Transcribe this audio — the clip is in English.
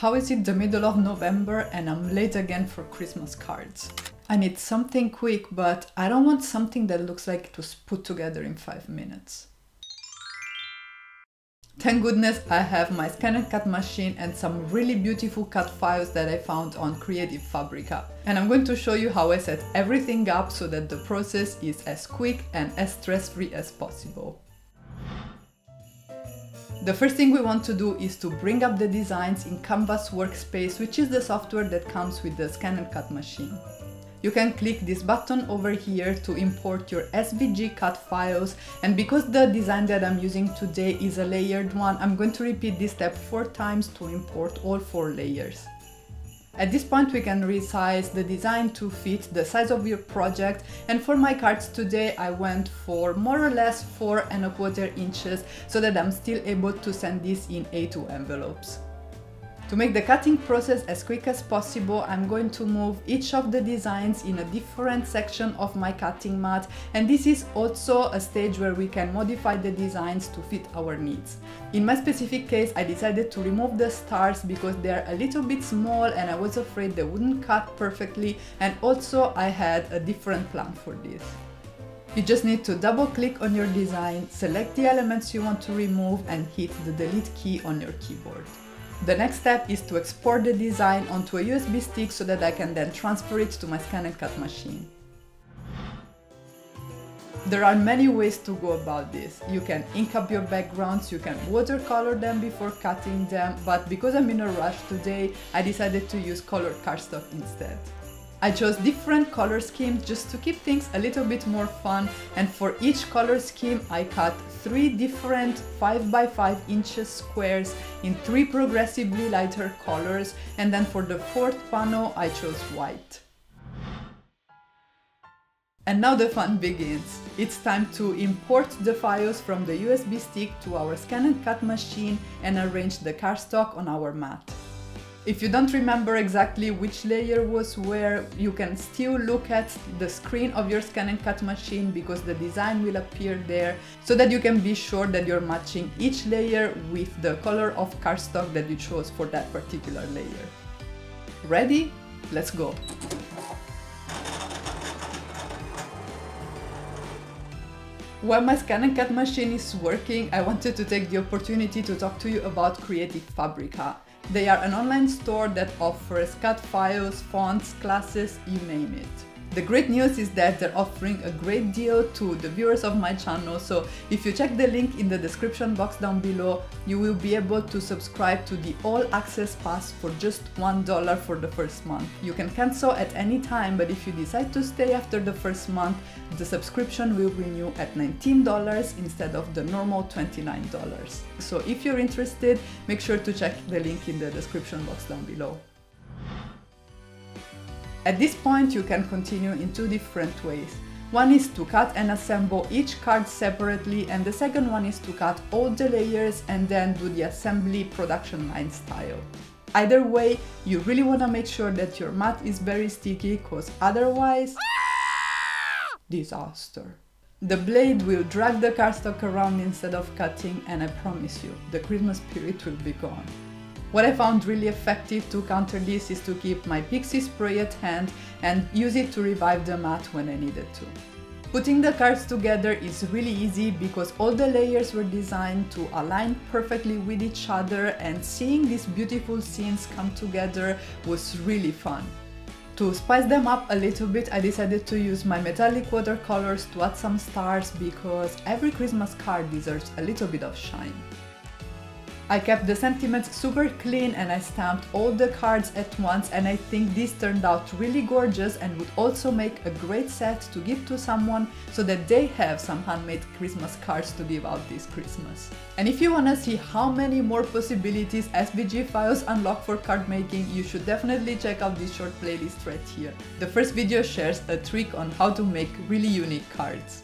How is it the middle of November and I'm late again for Christmas cards? I need something quick, but I don't want something that looks like it was put together in 5 minutes. Thank goodness I have my ScanNCut machine and some really beautiful cut files that I found on Creative Fabrica. And I'm going to show you how I set everything up so that the process is as quick and as stress-free as possible. The first thing we want to do is to bring up the designs in Canvas Workspace, which is the software that comes with the ScanNCut machine. You can click this button over here to import your SVG cut files, and because the design that I'm using today is a layered one, I'm going to repeat this step 4 times to import all 4 layers. At this point we can resize the design to fit the size of your project, and for my cards today I went for more or less 4¼ inches so that I'm still able to send this in A2 envelopes. To make the cutting process as quick as possible, I'm going to move each of the designs in a different section of my cutting mat, and this is also a stage where we can modify the designs to fit our needs. In my specific case, I decided to remove the stars because they're a little bit small and I was afraid they wouldn't cut perfectly, and also I had a different plan for this. You just need to double click on your design, select the elements you want to remove and hit the delete key on your keyboard. The next step is to export the design onto a USB stick so that I can then transfer it to my ScanNCut machine. There are many ways to go about this. You can ink up your backgrounds, you can watercolor them before cutting them, but because I'm in a rush today, I decided to use colored cardstock instead. I chose different color schemes just to keep things a little bit more fun, and for each color scheme I cut 3 different 5×5 inches squares in 3 progressively lighter colors, and then for the 4th panel I chose white. And now the fun begins. It's time to import the files from the USB stick to our ScanNCut machine and arrange the cardstock on our mat. If you don't remember exactly which layer was where, you can still look at the screen of your ScanNCut machine because the design will appear there, so that you can be sure that you're matching each layer with the color of cardstock that you chose for that particular layer. Ready? Let's go! While my ScanNCut machine is working, I wanted to take the opportunity to talk to you about Creative Fabrica. They are an online store that offers cut files, fonts, classes, you name it. The great news is that they're offering a great deal to the viewers of my channel, so if you check the link in the description box down below, you will be able to subscribe to the All Access Pass for just $1 for the first month. You can cancel at any time, but if you decide to stay after the first month, the subscription will renew at $19 instead of the normal $29. So if you're interested, make sure to check the link in the description box down below. At this point you can continue in 2 different ways. One is to cut and assemble each card separately, and the second one is to cut all the layers and then do the assembly production line style. Either way, you really want to make sure that your mat is very sticky, cause otherwise disaster. The blade will drag the cardstock around instead of cutting, and I promise you, the Christmas spirit will be gone. What I found really effective to counter this is to keep my Pixie spray at hand and use it to revive the mat when I needed to. Putting the cards together is really easy because all the layers were designed to align perfectly with each other, and seeing these beautiful scenes come together was really fun. To spice them up a little bit, I decided to use my metallic watercolors to add some stars because every Christmas card deserves a little bit of shine. I kept the sentiments super clean and I stamped all the cards at once, and I think this turned out really gorgeous and would also make a great set to give to someone so that they have some handmade Christmas cards to give out this Christmas. And if you wanna see how many more possibilities SVG files unlock for card making, you should definitely check out this short playlist right here. The first video shares a trick on how to make really unique cards.